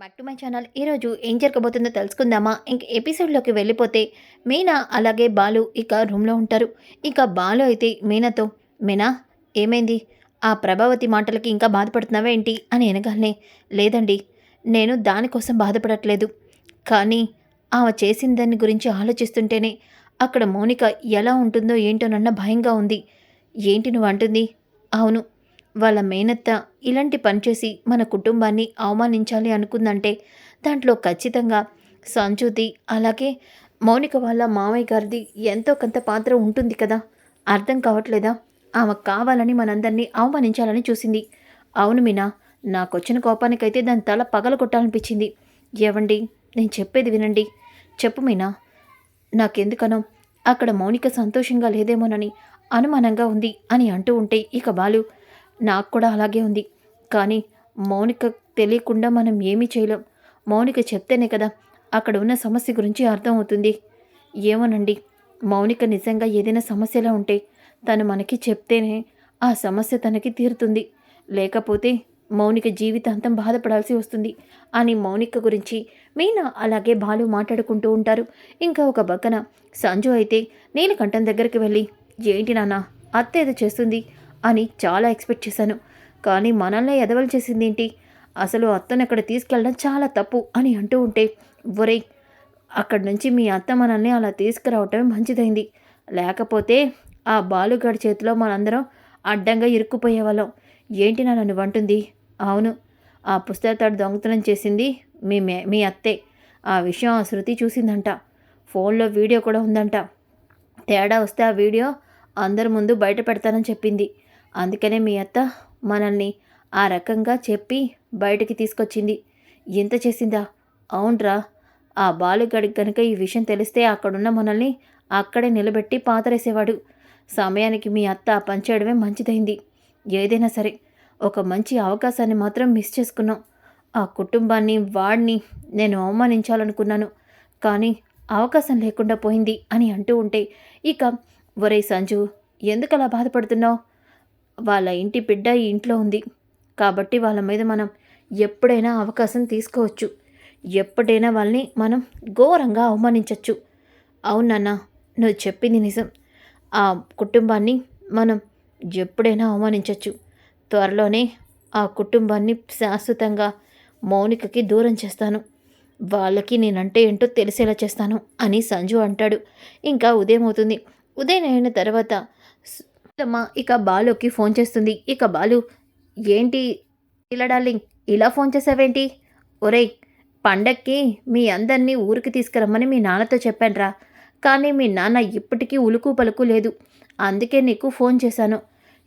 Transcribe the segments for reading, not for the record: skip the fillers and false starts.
Back to my channel. ఈరోజు ఏం జరగబోతుందో తెలుసుకుందామా? ఇంక ఎపిసోడ్లోకి వెళ్ళిపోతే మీనా అలాగే బాలు ఇక రూమ్లో ఉంటారు. ఇక బాలు అయితే మీనాతో, మీనా ఏమైంది? ఆ ప్రభావతి మాటలకి ఇంకా బాధపడుతున్నావా ఏంటి అని అనగానే, లేదండి నేను దానికోసం బాధపడట్లేదు, కానీ ఆమె చేసిన దాని గురించి ఆలోచిస్తుంటేనే అక్కడ మౌనిక ఎలా ఉంటుందో ఏంటోనన్న భయంగా ఉంది. ఏంటి నువ్వు అంటుంది? అవును, వాళ్ళ మేనత్త ఇలాంటి పని చేసి మన కుటుంబాన్ని అవమానించాలి అనుకుందంటే దాంట్లో ఖచ్చితంగా సంజుది అలాగే మౌనిక వాళ్ళ మామయ్య గారిది ఎంతో కొంత పాత్ర ఉంటుంది కదా. అర్థం కావట్లేదా? ఆమె కావాలని మనందరినీ అవమానించాలని చూసింది. అవును మీనా, నాకొచ్చిన కోపానికైతే దాని తల పగలగొట్టాలనిపించింది. ఏవండి, నేను చెప్పేది వినండి. చెప్పు మీనా. నాకెందుకనో అక్కడ మౌనిక సంతోషంగా లేదేమోనని అనుమానంగా ఉంది అని అంటూ ఉంటే ఇక బాలు, నాకు కూడా అలాగే ఉంది, కానీ మౌనిక తెలియకుండా మనం ఏమీ చేయలేం. మౌనిక చెప్తేనే కదా అక్కడ ఉన్న సమస్య గురించి అర్థమవుతుంది. ఏమోనండి, మౌనిక నిజంగా ఏదైనా సమస్యలా ఉంటే తను మనకి చెప్తేనే ఆ సమస్య తనకి తీరుతుంది, లేకపోతే మౌనిక జీవితాంతం బాధపడాల్సి వస్తుంది అని మౌనిక గురించి మీనా అలాగే బాలు మాట్లాడుకుంటూ ఉంటారు. ఇంకా ఒక పక్కన సంజు అయితే నీలకంఠం దగ్గరికి వెళ్ళి, ఏంటి నాన్న అత్త ఏదో చేస్తుంది అని చాలా ఎక్స్పెక్ట్ చేశాను, కానీ మనల్నే ఎదవలు చేసిందేంటి? అసలు అత్తను అక్కడ తీసుకెళ్ళడం చాలా తప్పు అని అంటూ ఉంటే, ఒరేయ్ అక్కడి నుంచి మీ అత్త మనల్ని అలా తీసుకురావటమే మంచిదైంది, లేకపోతే ఆ బాలుగాడి చేతిలో మనందరం అడ్డంగా ఇరుక్కుపోయేవాళ్ళం. ఏంటి నా నన్ను వంటుంది? అవును, ఆ పుస్తకాలు దొంగతనం చేసింది మీ అత్తే. ఆ విషయం ఆ శృతి చూసిందంట, ఫోన్లో వీడియో కూడా ఉందంట. తేడా వస్తే ఆ వీడియో అందరి ముందు బయట పెడతానని చెప్పింది. అందుకనే మీ అత్త మనల్ని ఆ రకంగా చెప్పి బయటికి తీసుకొచ్చింది. ఎంత చేసిందా? అవునరా, ఆ బాలుగడికి కనుక ఈ విషయం తెలిస్తే అక్కడున్న మనల్ని అక్కడే నిలబెట్టి పాతరేసేవాడు. సమయానికి మీ అత్త ఆ పని చేయడమే మంచిదైంది. ఏదైనా సరే ఒక మంచి అవకాశాన్ని మాత్రం మిస్ చేసుకున్నాం. ఆ కుటుంబాన్ని వాడిని నేను అవమానించాలనుకున్నాను, కానీ అవకాశం లేకుండా పోయింది అని అంటూ ఉంటే ఇక, ఒరే సంజు ఎందుకలా బాధపడుతున్నావు? వాళ్ళ ఇంటి బిడ్డ ఈ ఇంట్లో ఉంది కాబట్టి వాళ్ళ మీద మనం ఎప్పుడైనా అవకాశం తీసుకోవచ్చు, ఎప్పుడైనా వాళ్ళని మనం ఘోరంగా అవమానించవచ్చు. అవునన్నా, నువ్వు చెప్పింది నిజం. ఆ కుటుంబాన్ని మనం ఎప్పుడైనా అవమానించవచ్చు. త్వరలోనే ఆ కుటుంబాన్ని శాశ్వతంగా మౌనికకి దూరం చేస్తాను, వాళ్ళకి నేనంటే ఏంటో తెలిసేలా చేస్తాను అని సంజు అంటాడు. ఇంకా ఉదయం అవుతుంది. ఉదయం అయిన తర్వాత అమ్మ ఇక బాలుకి ఫోన్ చేస్తుంది. ఇక బాలు, ఏంటి ఇలా డార్లింగ్ ఇలా ఫోన్ చేసావేంటి? ఒరేయ్ పండక్కి మీ అందరినీ ఊరికి తీసుకురమ్మని మీ నాన్నతో చెప్పానురా, కానీ మీ నాన్న ఇప్పటికీ ఉలుకు పలుకు లేదు, అందుకే నీకు ఫోన్ చేశాను.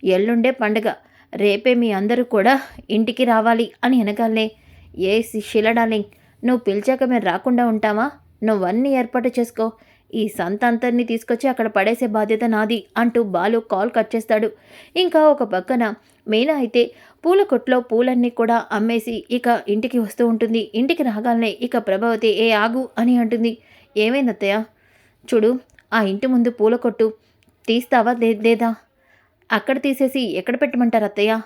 ఎల్లుండే పండగ, రేపే మీ అందరూ కూడా ఇంటికి రావాలి అని అనగానే, ఏ శిల డార్లింగ్ నువ్వు పిలిచాక మేము రాకుండా ఉంటామా? నువ్వన్నీ ఏర్పాటు చేసుకో, ఈ సంతంతరిని తీసుకొచ్చి అక్కడ పడేసే బాధ్యత నాది అంటూ బాలు కాల్ కట్ చేస్తాడు. ఇంకా ఒక పక్కన మీనా అయితే పూల కొట్లో పూలన్నీ కూడా అమ్మేసి ఇక ఇంటికి వస్తూ ఉంటుంది. ఇంటికి రాగానే ఇక ప్రభావతి, ఏ ఆగు అని అంటుంది. ఏమైందత్తయ్య? చూడు, ఆ ఇంటి ముందు పూల కొట్టు తీస్తావా లేదా? అక్కడ తీసేసి ఎక్కడ పెట్టమంటారు అత్తయ్య?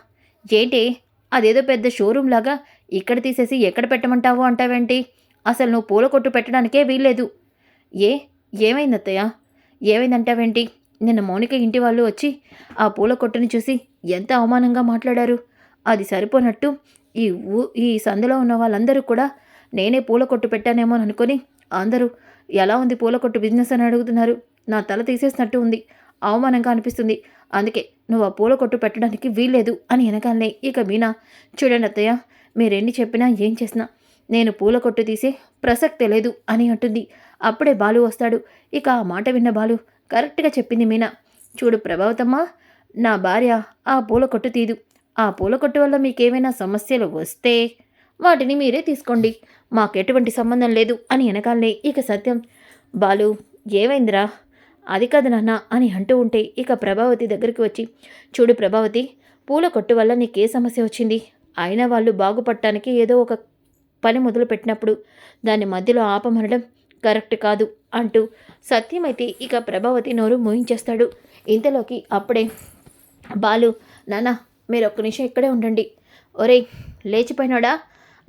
ఏంటి అదేదో పెద్ద షోరూమ్ లాగా ఇక్కడ తీసేసి ఎక్కడ పెట్టమంటావు అంటావేంటి? అసలు నువ్వు పూల కొట్టు పెట్టడానికే వీల్లేదు. ఏ ఏమైంది అత్తయ్య? ఏమైందంటావేంటి? నిన్న మౌనిక ఇంటి వాళ్ళు వచ్చి ఆ పూల కొట్టుని చూసి ఎంత అవమానంగా మాట్లాడారు. అది సరిపోనట్టు ఈ ఈ సందులో ఉన్న వాళ్ళందరూ కూడా నేనే పూల కొట్టు పెట్టానేమో అనుకొని అందరూ ఎలా ఉంది పూల కొట్టు బిజినెస్ అని అడుగుతున్నారు. నా తల తీసేసినట్టు ఉంది, అవమానంగా అనిపిస్తుంది. అందుకే నువ్వు ఆ పూల కొట్టు పెట్టడానికి వీల్లేదు అని అనగానే ఇక మీనా, చూడండి అత్తయ్య, మీరెన్ని చెప్పినా ఏం చేసినా నేను పూల కొట్టు తీసే ప్రసక్తే లేదు అని అంటుంది. అప్పుడే బాలు వస్తాడు. ఇక ఆ మాట విన్న బాలు, కరెక్ట్గా చెప్పింది మీనా. చూడు ప్రభావతమ్మ, నా భార్య ఆ పూల కొట్టు తీదు. ఆ పూల కొట్టు వల్ల మీకేమైనా సమస్యలు వస్తే వాటిని మీరే తీసుకోండి, మాకెటువంటి సంబంధం లేదు అని అనగానే ఇక సత్యం, బాలు ఏమైందిరా? అది కాదు నాన్న అని అంటూ ఉంటే ఇక ప్రభావతి దగ్గరికి వచ్చి, చూడు ప్రభావతి, పూల కొట్టు వల్ల నీకే సమస్య వచ్చింది? అయినా వాళ్ళు బాగుపడటానికి ఏదో ఒక పని మొదలు పెట్టినప్పుడు దాన్ని మధ్యలో ఆపమనడం కరెక్ట్ కాదు అంటూ సత్యమైతే ఇక ప్రభావతి నోరు మోయించేస్తాడు. ఇంతలోకి అప్పుడే బాలు, నాన్న మీరు ఒక్క నిమిషం ఇక్కడే ఉండండి. ఒరేయ్ లేచిపోయినాడా?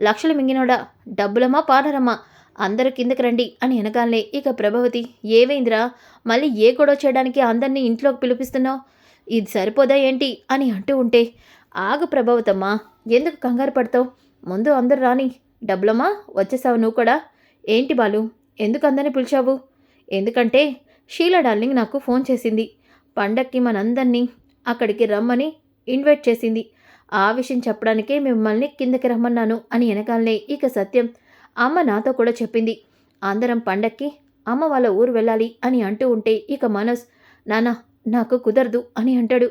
లక్షలు మింగినోడా, డబ్బులమ్మా పాడరమ్మా, అందరూ కిందకి రండి అని వెనకాలనే ఇక ప్రభావతి, ఏవైందిరా, మళ్ళీ ఏ గొడవ చేయడానికి అందరినీ ఇంట్లోకి పిలిపిస్తున్నావు, ఇది సరిపోదా ఏంటి అని అంటూ ఉంటే, ఆగు ప్రభావతమ్మా, ఎందుకు కంగారు పడతావు, ముందు అందరు రాని, డబ్బులమ్మా వచ్చేసావు నువ్వు కూడా, ఏంటి బాలు, ఎందుకు అందరినీ పిలిచావు, ఎందుకంటే షీలా డార్లింగ్ నాకు ఫోన్ చేసింది, పండక్కి మనందరినీ అక్కడికి రమ్మని ఇన్వైట్ చేసింది, ఆ విషయం చెప్పడానికే మిమ్మల్ని కిందకి రమ్మన్నాను అని వెనకాలనే ఇక సత్యం, అమ్మ నాతో కూడా చెప్పింది, అందరం పండక్కి అమ్మ వాళ్ళ ఊరు వెళ్ళాలి అని అంటూ ఉంటే ఇక మనోజ్, నాన్న నాకు కుదరదు అని అంటాడు.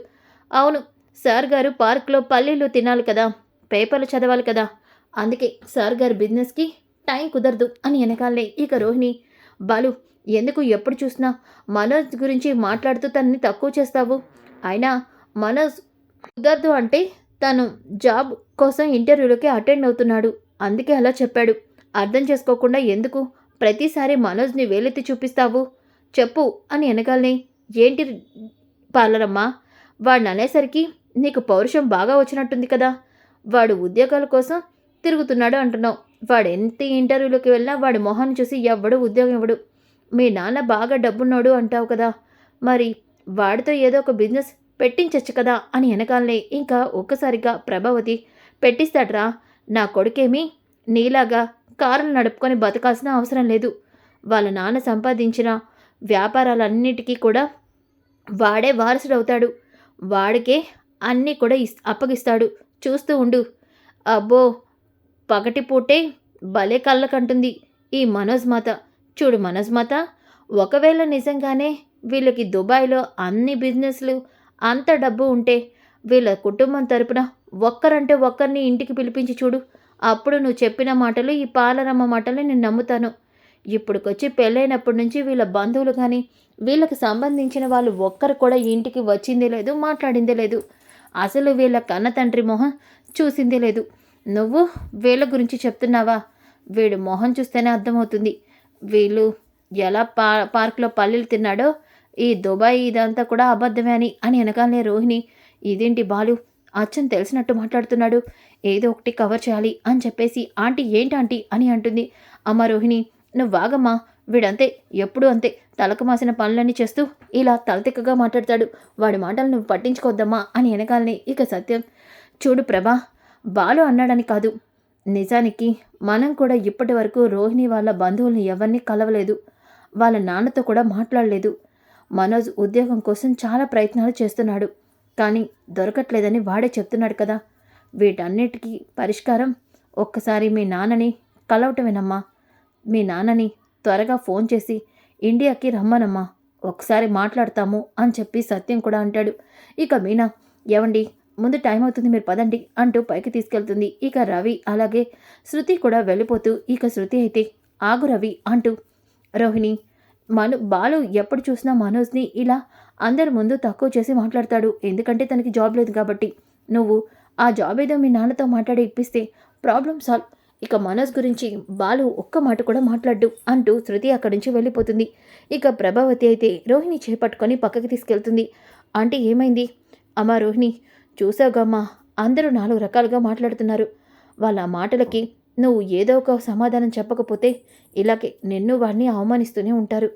అవును, సార్ గారు పార్క్లో పల్లీలు తినాలి కదా, పేపర్లు చదవాలి కదా, అందుకే సార్ గారి బిజినెస్కి టైం కుదరదు అని వెనకాలనే ఇక రోహిణి, బాలు ఎందుకు ఎప్పుడు చూసినా మనోజ్ గురించి మాట్లాడుతూ తనని తక్కువ చేస్తావు, అయినా మనోజ్ కుదరదు అంటే తను జాబ్ కోసం ఇంటర్వ్యూలకి అటెండ్ అవుతున్నాడు, అందుకే అలా చెప్పాడు, అర్థం చేసుకోకుండా ఎందుకు ప్రతిసారి మనోజ్ని వేలెత్తి చూపిస్తావు, చెప్పు అని వెనకాలనే, ఏంటి పార్లరమ్మా, వాడిని అనేసరికి నీకు పౌరుషం బాగా వచ్చినట్టుంది కదా, వాడు ఉద్యోగాల కోసం తిరుగుతున్నాడు అంటున్నావు, వాడు ఎంత ఇంటర్వ్యూలోకి వెళ్ళినా వాడి మొహాన్ని చూసి ఎవ్వడు ఉద్యోగం ఇవ్వడు, మీ నాన్న బాగా డబ్బున్నాడు అంటావు కదా, మరి వాడితో ఏదో ఒక బిజినెస్ పెట్టించచ్చు కదా అని వెనకాలనే ఇంకా ఒక్కసారిగా ప్రభావతి, పెట్టిస్తాడ్రా, నా కొడుకేమీ నీలాగా కారులు నడుపుకొని బతకాల్సిన అవసరం లేదు, వాళ్ళ నాన్న సంపాదించిన వ్యాపారాలన్నిటికీ కూడా వాడే వారసుడవుతాడు, వాడికే అన్నీ కూడా అప్పగిస్తాడు, చూస్తూ ఉండు, అబ్బో పగటిపూటే భలే కళ్ళకంటుంది ఈ మనోజ్ మాత, చూడు మనోజ్ మాత, ఒకవేళ నిజంగానే వీళ్ళకి దుబాయ్లో అన్ని బిజినెస్లు అంత డబ్బు ఉంటే వీళ్ళ కుటుంబం తరపున ఒక్కరంటే ఒక్కరిని ఇంటికి పిలిపించి చూడు, అప్పుడు నువ్వు చెప్పిన మాటలు ఈ పాలరమ్మ మాటలు నేను నమ్ముతాను, ఇప్పుడుకొచ్చి పెళ్ళైనప్పటి నుంచి వీళ్ళ బంధువులు కానీ వీళ్ళకి సంబంధించిన వాళ్ళు ఒక్కరు కూడా ఇంటికి వచ్చిందే లేదు, మాట్లాడిందే లేదు, అసలు వీళ్ళ కన్న తండ్రి మొహం చూసిందే లేదు, నువ్వు వీళ్ళ గురించి చెప్తున్నావా, వీడు మొహం చూస్తేనే అర్థమవుతుంది, వీళ్ళు ఎలా పార్క్లో పల్లీలు తిన్నాడో ఈ దుబాయ్ ఇదంతా కూడా అబద్ధమే అని వెనకాలనే రోహిణి, ఇదేంటి బాలు అచ్చం తెలిసినట్టు మాట్లాడుతున్నాడు, ఏదో ఒకటి కవర్ చేయాలి అని చెప్పేసి, ఆంటీ ఏంటి అని అంటుంది. అమ్మ రోహిణి, నువ్వు వాగమ్మా, వీడంతే, ఎప్పుడూ అంతే, తలకు మాసిన పనులన్నీ చేస్తూ ఇలా తలతిక్కగా మాట్లాడతాడు, వాడి మాటలు నువ్వు పట్టించుకోవద్దమ్మా అని వెనకాలనే ఇక సత్యం, చూడు ప్రభా, బాలు అన్నాడని కాదు, నిజానికి మనం కూడా ఇప్పటి వరకు రోహిణి వాళ్ళ బంధువుల్ని ఎవరిని కలవలేదు, వాళ్ళ నాన్నతో కూడా మాట్లాడలేదు, మనోజ్ ఉద్యోగం కోసం చాలా ప్రయత్నాలు చేస్తున్నాడు, కానీ దొరకట్లేదని వాడే చెప్తున్నాడు కదా, వీటన్నిటికీ పరిష్కారం ఒక్కసారి మీ నాన్నని కలవటమేనమ్మా, మీ నాన్నని త్వరగా ఫోన్ చేసి ఇండియాకి రమ్మనమ్మా, ఒకసారి మాట్లాడతాము అని చెప్పి సత్యం కూడా అంటాడు. ఇక మీనా, ఏవండి ముందు టైం అవుతుంది మీరు పదండి అంటూ పైకి తీసుకెళ్తుంది. ఇక రవి అలాగే శృతి కూడా వెళ్ళిపోతూ, ఇక శృతి అయితే ఆగు రవి అంటూ, రోహిణి, బాలు ఎప్పుడు చూసినా మనోజ్ని ఇలా అందరి ముందు తక్కువ చేసి మాట్లాడతాడు, ఎందుకంటే తనకి జాబ్ లేదు కాబట్టి, నువ్వు ఆ జాబ్ ఏదో మీ నాన్నతో మాట్లాడి ఇప్పిస్తే ప్రాబ్లం సాల్వ్, ఇక మనోజ్ గురించి బాలు ఒక్క మాట కూడా మాట్లాడ్డు అంటూ శృతి అక్కడి నుంచి వెళ్ళిపోతుంది. ఇక ప్రభావతి అయితే రోహిణి చేపట్టుకొని పక్కకి తీసుకెళ్తుంది. ఆంటీ ఏమైంది? అమ్మా రోహిణి, చూసావుగమ్మా, అందరూ 4 రకాలుగా మాట్లాడుతున్నారు, వాళ్ళ మాటలకి నువ్వు ఏదో ఒక సమాధానం చెప్పకపోతే ఇలాగే నిన్ను వాడిని అవమానిస్తూనే ఉంటారు,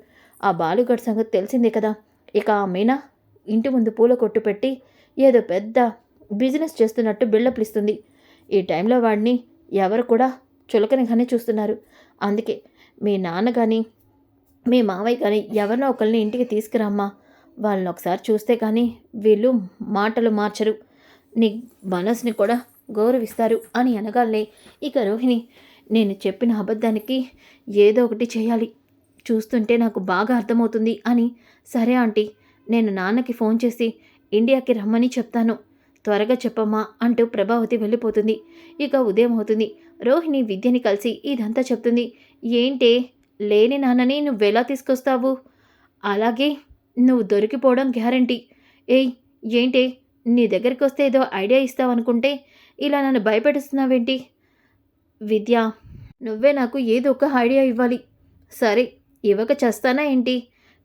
ఆ బాలుగడ్ సంగతి తెలిసిందే కదా, ఇక ఆ మీనా ఇంటి ముందు పూల కొట్టు పెట్టి ఏదో పెద్ద బిజినెస్ చేస్తున్నట్టు బిల్డప్లు ఇస్తుంది, ఈ టైంలో వాడిని ఎవరు కూడా చులకనగానే చూస్తున్నారు, అందుకే మీ నాన్న కానీ మీ మావయ్య కానీ ఎవరినో ఒకరిని ఇంటికి తీసుకురమ్మా, వాళ్ళని ఒకసారి చూస్తే కానీ వీళ్ళు మాటలు మార్చరు, నీ మనసుని కూడా గౌరవిస్తారు అని అనగానే ఇక రోహిణి, నేను చెప్పిన అబద్ధానికి ఏదో ఒకటి చేయాలి, చూస్తుంటే నాకు బాగా అర్థమవుతుంది అని, సరే ఆంటీ, నేను నాన్నకి ఫోన్ చేసి ఇండియాకి రమ్మని చెప్తాను, త్వరగా చెప్పమ్మా అంటూ ప్రభావతి వెళ్ళిపోతుంది. ఇక ఉదయం అవుతుంది. రోహిణి విద్యని కలిసి ఇదంతా చెప్తుంది. ఏంటే, లేని నాన్నని నువ్వెలా తీసుకొస్తావు? అలాగే నువ్వు దొరికిపోవడం గ్యారంటీ. ఏయ్ ఏంటే, నీ దగ్గరికి వస్తే ఏదో ఐడియా ఇస్తావనుకుంటే ఇలా నన్ను భయపెడుతున్నావేంటి? విద్య, నువ్వే నాకు ఏదో ఒక ఐడియా ఇవ్వాలి. సరే, ఇవ్వక చేస్తానా ఏంటి?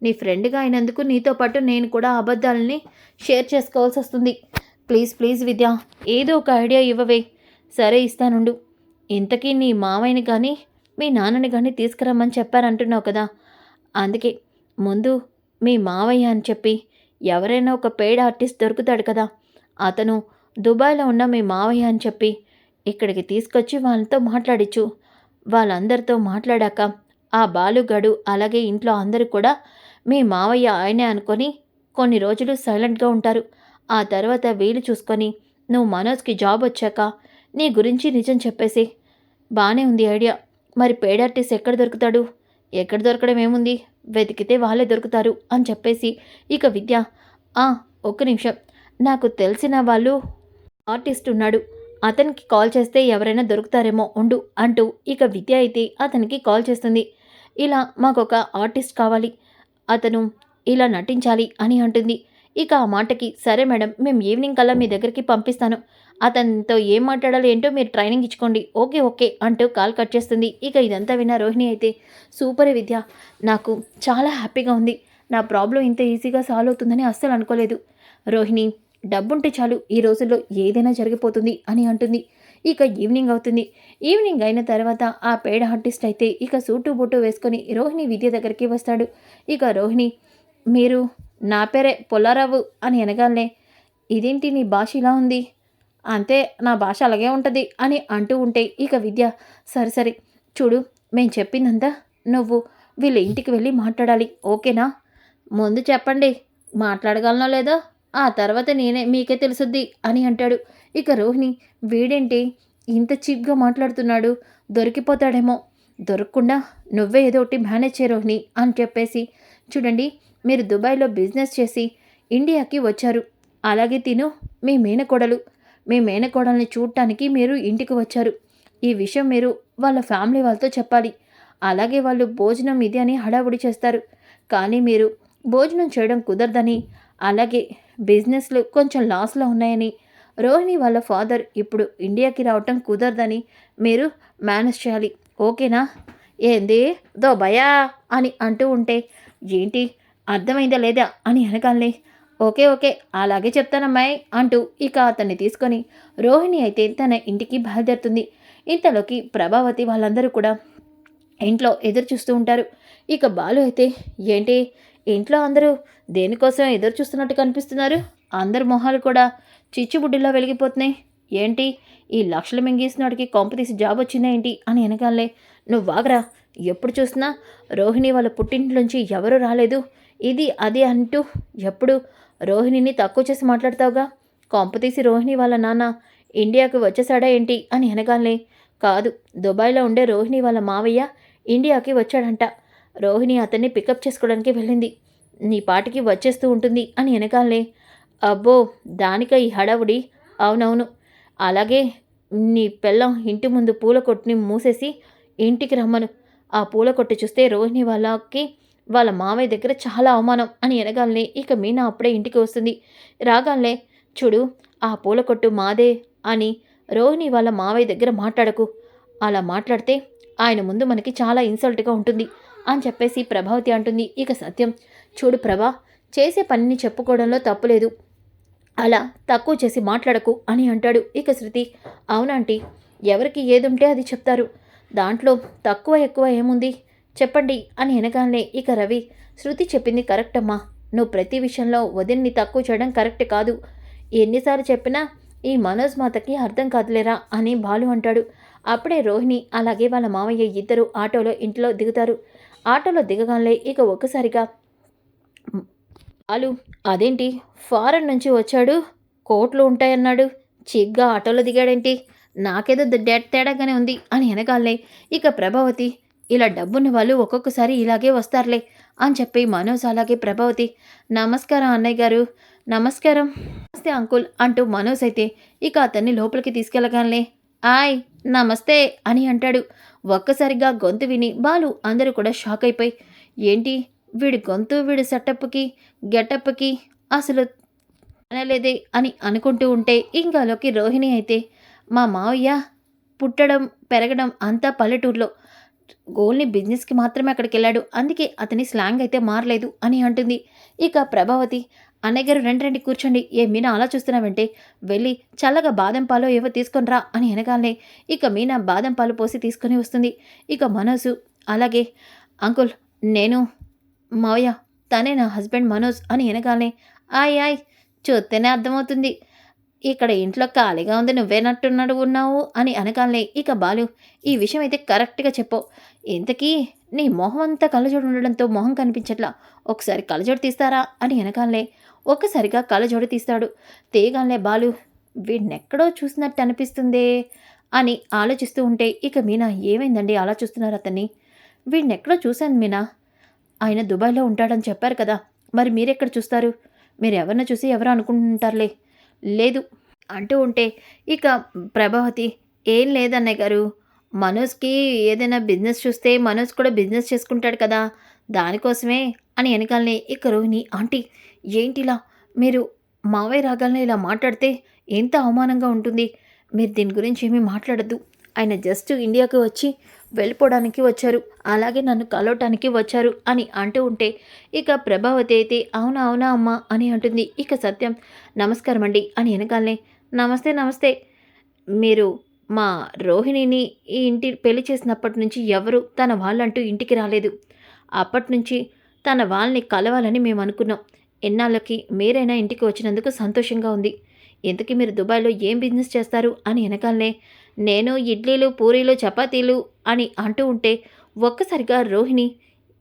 నీ ఫ్రెండ్గా అయినందుకు నీతో పాటు నేను కూడా అబద్ధాలని షేర్ చేసుకోవాల్సి వస్తుంది. ప్లీజ్ ప్లీజ్ విద్య, ఏదో ఒక ఐడియా ఇవ్వవే. సరే ఇస్తానుండు. ఇంతకీ నీ మావయ్యని కానీ మీ నాన్నని కానీ తీసుకురమ్మని చెప్పారంటున్నావు కదా, అందుకే ముందు మీ మావయ్య అని చెప్పి ఎవరైనా ఒక పెయిడ్ ఆర్టిస్ట్ దొరుకుతాడు కదా, అతను దుబాయ్లో ఉన్న మీ మావయ్య అని చెప్పి ఇక్కడికి తీసుకొచ్చి వాళ్ళతో మాట్లాడిచ్చు. వాళ్ళందరితో మాట్లాడాక ఆ బాలుగాడు అలాగే ఇంట్లో అందరూ కూడా మీ మావయ్య ఆయనే అనుకొని కొన్ని రోజులు సైలెంట్గా ఉంటారు. ఆ తర్వాత వీలు చూసుకొని నువ్వు మనోజ్కి జాబ్ వచ్చాక నీ గురించి నిజం చెప్పేసి. బానే ఉంది ఐడియా. మరి పెయిడ్ ఆర్టిస్ట్ ఎక్కడ దొరుకుతాడు? ఎక్కడ దొరకడం ఏముంది, వెతికితే వాళ్ళే దొరుకుతారు అని చెప్పేసి ఇక విద్య, ఆ ఒక్క నిమిషం, నాకు తెలిసిన వాళ్ళు ఆర్టిస్ట్ ఉన్నాడు, అతనికి కాల్ చేస్తే ఎవరైనా దొరుకుతారేమో ఉండు అంటూ ఇక విద్య అయితే అతనికి కాల్ చేస్తుంది. ఇలా మాకొక ఆర్టిస్ట్ కావాలి, అతను ఇలా నటించాలి అని అంటుంది. ఇక ఆ మాటకి సరే మేడం, మేము ఈవినింగ్ కల్లా మీ దగ్గరికి పంపిస్తాను, అతనితో ఏం మాట్లాడాలో ఏంటో మీరు ట్రైనింగ్ ఇచ్చుకోండి, ఓకే ఓకే అంటూ కాల్ కట్ చేస్తుంది. ఇక ఇదంతా విన్న రోహిణి అయితే సూపర్ విద్య, నాకు చాలా హ్యాపీగా ఉంది, నా ప్రాబ్లం ఇంత ఈజీగా సాల్వ్ అవుతుందని అస్సలు అనుకోలేదు. రోహిణి, డబ్బుంటే చాలు ఈ రోజుల్లో ఏదైనా జరిగిపోతుంది అని అంటుంది. ఇక ఈవినింగ్ అవుతుంది. ఈవినింగ్ అయిన తర్వాత ఆ పెయిడ్ ఆర్టిస్ట్ అయితే ఇక సూటు బూటు వేసుకొని రోహిణి విద్య దగ్గరికి వస్తాడు. ఇక రోహిణి, మీరు నా పేరే పుల్లారావు అని అనగానే, ఇదేంటి నీ భాష ఇలా ఉంది, అంతే నా భాష అలాగే ఉంటుంది అని అంటూ ఉంటే ఇక విద్య, సరే సరే చూడు, మేము చెప్పిందంతా నువ్వు వీళ్ళ ఇంటికి వెళ్ళి మాట్లాడాలి, ఓకేనా? ముందు చెప్పండి మాట్లాడగలనో లేదో, ఆ తర్వాత మీకే తెలుసుద్ది అని అంటాడు. ఇక రోహిణి, వీడేంటి ఇంత చీప్గా మాట్లాడుతున్నాడు, దొరికిపోతాడేమో, దొరకకుండా నువ్వే ఏదో ఒకటి మేనేజ్ చేయ రోహిణి అని చెప్పేసి, చూడండి మీరు దుబాయ్లో బిజినెస్ చేసి ఇండియాకి వచ్చారు, అలాగే తిను మీ మేనకోడలు, మీ మేనకోడల్ని చూడటానికి మీరు ఇంటికి వచ్చారు, ఈ విషయం మీరు వాళ్ళ ఫ్యామిలీ వాళ్ళతో చెప్పాలి, అలాగే వాళ్ళు భోజనం ఇది అని హడావుడి చేస్తారు, కానీ మీరు భోజనం చేయడం కుదరదని, అలాగే బిజినెస్లు కొంచెం లాస్లో ఉన్నాయని, రోహిణి వాళ్ళ ఫాదర్ ఇప్పుడు ఇండియాకి రావటం కుదరదని మీరు మేనేజ్ చేయాలి, ఓకేనా? ఏంది దో భయా అని అంటూ ఉంటే, ఏంటి అర్థమైందా లేదా అని అనగానే, ఓకే ఓకే అలాగే చెప్తానమ్మాయి అంటూ ఇక అతన్ని తీసుకొని రోహిణి అయితే తన ఇంటికి బయలుదేరుతుంది. ఇంతలోకి ప్రభావతి వాళ్ళందరూ కూడా ఇంట్లో ఎదురు చూస్తూ ఉంటారు. ఇక బాలు అయితే, ఏంటి ఇంట్లో అందరూ దేనికోసం ఎదురు చూస్తున్నట్టు కనిపిస్తున్నారు, అందరి మొహాలు కూడా చిచ్చుబుడ్డిలా వెలిగిపోతున్నాయి, ఏంటి ఈ లక్షలు మింగేసినాడికి కొంపతీసి జాబ్ వచ్చిందా ఏంటి అని అనగానే, నువ్వు వాగరా, ఎప్పుడు చూసినా రోహిణి వాళ్ళ పుట్టింట్లోంచి ఎవరూ రాలేదు ఇది అది అంటూ ఎప్పుడు రోహిణిని తక్కువ చేసి మాట్లాడతావుగా, కొంపతీసి రోహిణి వాళ్ళ నాన్న ఇండియాకి వచ్చేసాడా ఏంటి అని అనగానే, కాదు దుబాయ్లో ఉండే రోహిణి వాళ్ళ మావయ్య ఇండియాకి వచ్చాడంట, రోహిణి అతన్ని పికప్ చేసుకోవడానికి వెళ్ళింది, నీ పాటికి వచ్చేస్తూ ఉంటుంది అని అనగానే, అబ్బో దానిక ఈ హడావుడి, అవునవును, అలాగే నీ పెళ్ళం ఇంటి ముందు పూల కొట్టుని మూసేసి ఇంటికి రమ్మను, ఆ పూల కొట్టు చూస్తే రోహిణి వాళ్ళకి వాళ్ళ మామయ్య దగ్గర చాలా అవమానం అని అనగానే ఇక మీనా అప్పుడే ఇంటికి వస్తుంది. రాగానే, చూడు ఆ పూల కొట్టు మాదే అని రోహిణి వాళ్ళ మావయ్య దగ్గర మాట్లాడకు, అలా మాట్లాడితే ఆయన ముందు మనకి చాలా ఇన్సల్ట్గా ఉంటుంది అని చెప్పేసి ప్రభావతి అంటుంది. ఇక సత్యం, చూడు ప్రభా, చేసే పనిని చెప్పుకోవడంలో తప్పులేదు, అలా తక్కువ చేసి మాట్లాడకు అని అంటాడు. ఇక శృతి, అవునంటీ, ఎవరికి ఏదుంటే అది చెప్తారు, దాంట్లో తక్కువ ఎక్కువ ఏముంది చెప్పండి అని అనగానే ఇక రవి, శృతి చెప్పింది కరెక్ట్ అమ్మా, నువ్వు ప్రతి విషయంలో వదిన్ని తక్కువ చేయడం కరెక్ట్ కాదు, ఎన్నిసార్లు చెప్పినా ఈ మనోజ్ మాతకి అర్థం కాదులేరా అని బాలు అంటాడు. అప్పుడే రోహిణి అలాగే వాళ్ళ మామయ్య ఇద్దరు ఆటోలో ఇంట్లో దిగుతారు. ఆటోలో దిగగానే ఇక ఒక్కసారిగా బాలు, అదేంటి ఫారెన్ నుంచి వచ్చాడు, కోట్లు ఉంటాయన్నాడు, చిగ్గా ఆటోలో దిగాడేంటి, నాకేదో తేడాగానే ఉంది అని అనగానే ఇక ప్రభావతి, ఇలా డబ్బున్న వాళ్ళు ఒక్కొక్కసారి ఇలాగే వస్తారులే అని చెప్పి మనోజ్ అలాగే ప్రభావతి, నమస్కారం అన్నయ్య గారు, నమస్కారం, నమస్తే అంకుల్ అంటూ మనోజ్ అయితే ఇక అతన్ని లోపలికి తీసుకెళ్ళగానే, ఆయ్ నమస్తే అని అంటాడు. ఒక్కసారిగా గొంతు విని బాలు అందరూ కూడా షాక్ అయిపోయి, ఏంటి వీడి గొంతు వీడి సెటప్కి గెటప్కి అసలు అనలేదే అని అనుకుంటూ ఉంటే ఇంకాలోకి రోహిణి అయితే, మా మావయ్య పుట్టడం పెరగడం అంతా పల్లెటూరులో, ఓన్లీ బిజినెస్కి మాత్రమే అక్కడికి వెళ్ళాడు, అందుకే అతని స్లాంగ్ అయితే మారలేదు అని అంటుంది. ఇక ప్రభావతి, అన్నయ్య గారు రండి రండి కూర్చోండి. ఏ మీనా అలా చూస్తున్నావంటే? వెళ్ళి చల్లగా బాదం పాలో ఏవో తీసుకొని రా అని అనగానే ఇక మీనా బాదం పాలు పోసి తీసుకొని వస్తుంది. ఇక మనోజు అలాగే అంకుల్ నేను మావయ్య తనే నా హస్బెండ్ మనోజ్ అని అనగానే ఆయ్ ఆయ్ చూస్తేనే అర్థమవుతుంది. ఇక్కడ ఇంట్లో ఖాళీగా ఉంది నువ్వేనట్టున్నాడు ఉన్నావు అని అనగానే ఇక బాలు ఈ విషయం అయితే కరెక్ట్‌గా చెప్పావు. ఇంతకీ నీ మొహం అంతా కళ్ళజోడు ఉండడంతో మొహం కనిపించట్లా. ఒకసారి కళ్ళజోడు తీస్తారా అని అనగానే ఒక్కసారిగా కళ్ళజోడు తీస్తాడు. తీయగానే బాలు వీడినెక్కడో చూసినట్టు అనిపిస్తుందే అని ఆలోచిస్తూ ఉంటే ఇక మీనా ఏమైందండి అలా చూస్తున్నారు అతన్ని? వీడినెక్కడో చూశాను మీనా. ఆయన దుబాయ్‌లో ఉంటాడని చెప్పారు కదా! మరి మీరెక్కడ చూస్తారు? మీరెవరినో చూసి ఎవరో అనుకుంటుంటారులే. లేదు అంటూ ఉంటే ఇక ప్రభావతి ఏం లేదన్నయ్య గారు. మనోజ్‌కి ఏదైనా బిజినెస్ చూస్తే మనోజ్ కూడా బిజినెస్ చేసుకుంటాడు కదా! దానికోసమే అని ఎనకాలనే ఇక రోహిణి ఆంటీ ఏంటిలా? మీరు మావయ్య రాగాలనే ఇలా మాట్లాడితే ఎంత అవమానంగా ఉంటుంది. మీరు దీని గురించి ఏమీ మాట్లాడొద్దు. ఆయన జస్ట్ ఇండియాకి వచ్చి వెళ్ళిపోవడానికి వచ్చారు. అలాగే నన్ను కలవటానికి వచ్చారు అని అంటూ ఉంటే ఇక ప్రభావతి అయితే అవునా అవునా అమ్మా అని అంటుంది. ఇక సత్యం నమస్కారం అండి అని వెనకాలనే నమస్తే నమస్తే. మీరు మా రోహిణిని ఈ ఇంటి పెళ్లి చేసినప్పటి నుంచి ఎవరు తన వాళ్ళంటూ ఇంటికి రాలేదు. అప్పటినుంచి తన వాళ్ళని కలవాలని మేము అనుకున్నాం. ఎన్నాళ్ళకి మీరైనా ఇంటికి వచ్చినందుకు సంతోషంగా ఉంది. ఇంతకీ మీరు దుబాయ్‌లో ఏం బిజినెస్ చేస్తారు అని వెనకాలనే నేను ఇడ్లీలు, పూరీలు, చపాతీలు అని అంటూ ఉంటే ఒక్కసారిగా రోహిణి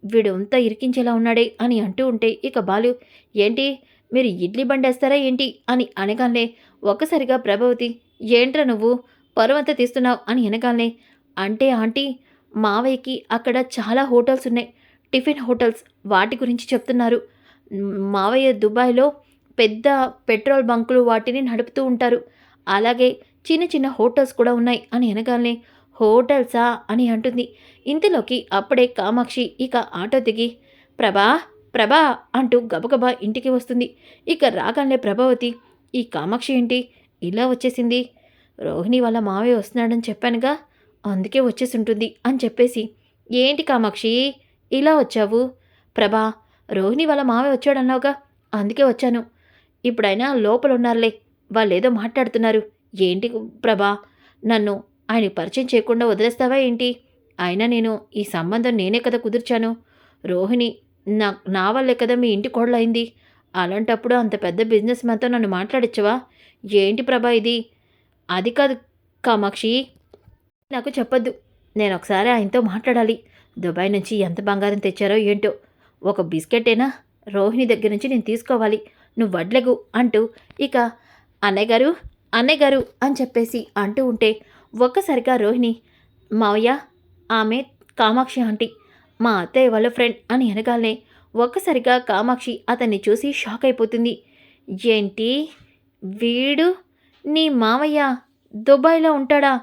వీడంతా ఇరికించేలా ఉన్నాడే అని అంటూ ఉంటే ఇక బాలు ఏంటి మీరు ఇడ్లీ బండేస్తారా ఏంటి అని అనగానే ఒక్కసారిగా ప్రభావతి ఏంట్రా నువ్వు పరువంతా తీస్తున్నావు అని అనగానే అంటే ఆంటీ మావయ్యకి అక్కడ చాలా హోటల్స్ ఉన్నాయి. టిఫిన్ హోటల్స్ వాటి గురించి చెప్తున్నారు. మావయ్య దుబాయ్‌లో పెద్ద పెట్రోల్ బంకులు వాటిని నడుపుతూ ఉంటారు. అలాగే చిన్న చిన్న హోటల్స్ కూడా ఉన్నాయి అని అనగానే హోటల్సా అని అంటుంది. ఇంతలోకి అప్పుడే కామాక్షి ఇక ఆటో దిగి ప్రభా ప్రభా అంటూ గబగబా ఇంటికి వస్తుంది. ఇక రాగానే ప్రభావతి ఈ కామాక్షి ఏంటి ఇలా వచ్చేసింది? రోహిణి వాళ్ళ మావయ్య వస్తున్నాడని చెప్పానుగా అందుకే వచ్చేసి ఉంటుంది అని చెప్పేసి ఏంటి కామాక్షి ఇలా వచ్చావు? ప్రభా రోహిణి వాళ్ళ మావయ్య వచ్చాడన్నావుగా అందుకే వచ్చాను. ఇప్పుడైనా లోపలున్నారులే వాళ్ళేదో మాట్లాడుతున్నారు. ఏంటి ప్రభా నన్ను ఆయనకి పరిచయం చేయకుండా వదిలేస్తావా ఏంటి? అయినా నేను ఈ సంబంధం నేనే కదా కుదిర్చాను. రోహిణి నా వల్లే కదా మీ ఇంటి కోడలయింది. అలాంటప్పుడు అంత పెద్ద బిజినెస్ మ్యాన్‌తో నన్ను మాట్లాడిచ్చవా? ఏంటి ప్రభా ఇది? అది కాదు కామాక్షి నాకు చెప్పొద్దు. నేనొకసారి ఆయనతో మాట్లాడాలి. దుబాయ్ నుంచి ఎంత బంగారం తెచ్చారో ఏంటో. ఒక బిస్కెటేనా రోహిణి దగ్గర నుంచి నేను తీసుకోవాలి. నువ్వు వడ్లెగు అంటూ ఇక అన్నయ్య గారు, అన్నయ్య గారు అని చెప్పేసి అంటూ ఉంటే ఒక్కసారిగా రోహిణి మావయ్య ఆమె కామాక్షి ఆంటీ మా అత్తయ్య వాళ్ళ ఫ్రెండ్ అని అనగానే ఒక్కసారిగా కామాక్షి అతన్ని చూసి షాక్ అయిపోతుంది. ఏంటి వీడు నీ మావయ్య దుబాయ్‌లో ఉంటాడా?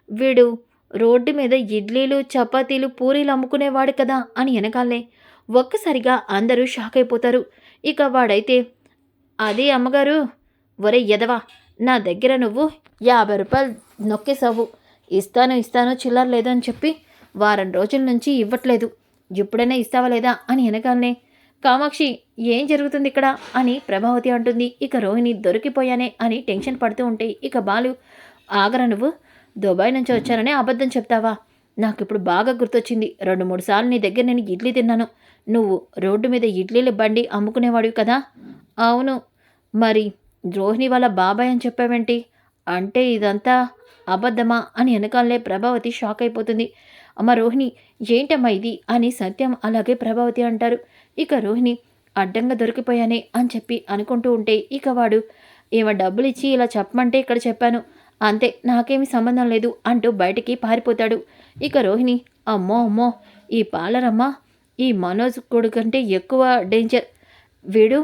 వీడు రోడ్డు మీద ఇడ్లీలు, చపాతీలు, పూరీలు అమ్ముకునేవాడు కదా అని అనగానే ఒక్కసారిగా అందరూ షాక్ అయిపోతారు. ఇక వాడైతే అది అమ్మగారు ఒరేయ్ ఎదవా నా దగ్గర నువ్వు రూ. 50 నొక్కేసావు. ఇస్తాను ఇస్తాను చిల్లర లేదని చెప్పి వారం రోజుల నుంచి ఇవ్వట్లేదు. ఇప్పుడైనా ఇస్తావా లేదా అని అనగానే కామాక్షి ఏం జరుగుతుంది ఇక్కడ అని ప్రభావతి అంటుంది. ఇక రోహిణి దొరికిపోయానే అని టెన్షన్ పడుతూ ఉంటే ఇక బాలు ఆగరా నువ్వు దుబాయ్ నుంచి వచ్చానని అబద్ధం చెప్తావా? నాకిప్పుడు బాగా గుర్తొచ్చింది. 2-3 సార్లు నీ దగ్గర నేను ఇడ్లీ తిన్నాను. నువ్వు రోడ్డు మీద ఇడ్లీల బండి అమ్ముకునేవాడివి కదా? అవును. మరి రోహిణి వాళ్ళ బాబాయ్ అని చెప్పావేంటి? అంటే ఇదంతా అబద్ధమా అని వెనకాలనే ప్రభావతి షాక్ అయిపోతుంది. అమ్మ రోహిణి ఏంటమ్మా ఇది అని సత్యం అలాగే ప్రభావతి అంటారు. ఇక రోహిణి అడ్డంగా దొరికిపోయానే అని చెప్పి అనుకుంటూ ఉంటే ఇక వాడు ఈమె డబ్బులిచ్చి ఇలా చెప్పమంటే ఇక్కడ చెప్పాను. అంతే నాకేమీ సంబంధం లేదు అంటూ బయటికి పారిపోతాడు. ఇక రోహిణి అమ్మో అమ్మో ఈ పాలరమ్మ ఈ మనోజ్ కొడుకంటే ఎక్కువ డేంజర్. వీడు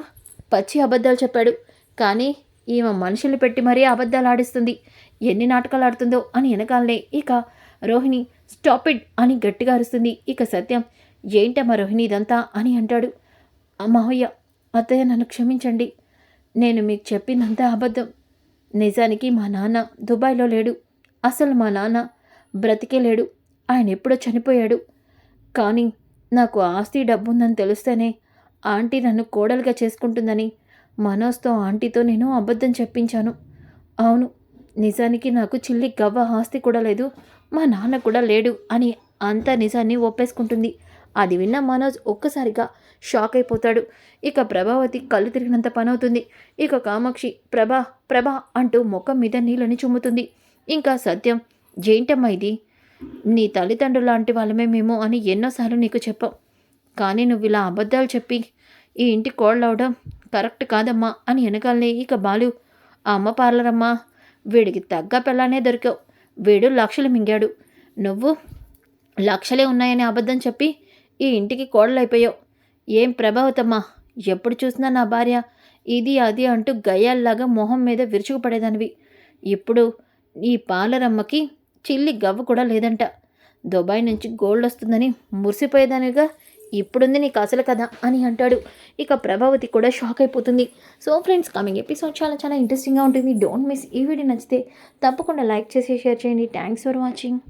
పచ్చి అబద్ధాలు చెప్పాడు. కానీ ఈమె మనుషుల్ని పెట్టి మరీ అబద్ధాలు ఆడిస్తుంది. ఎన్ని నాటకాలు ఆడుతుందో అని వెనకాలనే ఇక రోహిణి స్టాప్ ఇట్ అని గట్టిగా అరుస్తుంది. ఇక సత్యం ఏంటమ్మా రోహిణి ఇదంతా అని అంటాడు. మావయ్య అత్తయ్య నన్ను క్షమించండి. నేను మీకు చెప్పిందంతా అబద్ధం. నిజానికి మా నాన్న దుబాయ్‌లో లేడు. అసలు మా నాన్న బ్రతికే లేడు. ఆయన ఎప్పుడో చనిపోయాడు. కానీ నాకు ఆస్తి డబ్బుందని తెలిస్తేనే ఆంటీ నన్ను కోడలుగా చేసుకుంటుందని మనోజ్తో ఆంటీతో నేను అబద్ధం చెప్పించాను. అవును, నిజానికి నాకు చిల్లి గవ్వ ఆస్తి కూడా లేదు, మా నాన్న కూడా లేడు అని అంత నిజాన్ని ఒప్పేసుకుంటుంది. అది విన్న మనోజ్ ఒక్కసారిగా షాక్ అయిపోతాడు. ఇక ప్రభావతి కళ్ళు తిరిగినంత పనవుతుంది. ఇక కామాక్షి ప్రభా ప్రభా అంటూ ముఖం మీద నీళ్ళని చుమ్ముతుంది. ఇంకా సత్యం, ఏంటమ్మా ఇది, నీ తల్లిదండ్రులు లాంటి వాళ్ళమే మేము అని ఎన్నోసార్లు నీకు చెప్పాం, కానీ నువ్వు ఇలా అబద్ధాలు చెప్పి ఈ ఇంటి కోడలవడం కరెక్ట్ కాదమ్మా అని వెనకాలనే ఇక బాలు, ఆ అమ్మ పార్లరమ్మా, వీడికి తగ్గ పిల్లనే దొరికావు, వీడు లక్షలు మింగాడు, నువ్వు లక్షలే ఉన్నాయని అబద్ధం చెప్పి ఈ ఇంటికి కోడలైపోయావు. ఏం ప్రభావతమ్మా, ఎప్పుడు చూసినా నా భార్య ఇది అది అంటూ గయ్యాల్లాగా మొహం మీద విరుచుకుపడేదానివి, ఇప్పుడు ఈ పార్లరమ్మకి చిల్లి గవ్వ కూడా లేదంట, దుబాయ్ నుంచి గోల్డ్ వస్తుందని మురిసిపోయేదానిగా ఇప్పుడుంది నీకు అసలు కదా అని అంటాడు. ఇక ప్రభావతి కూడా షాక్ అయిపోతుంది. సో ఫ్రెండ్స్, కమింగ్ ఎపిసోడ్ చాలా చాలా ఇంట్రెస్టింగ్గా ఉంటుంది. Don't miss. ఈ వీడియో నచ్చితే తప్పకుండా లైక్ చేసి షేర్ చేయండి. Thanks for watching.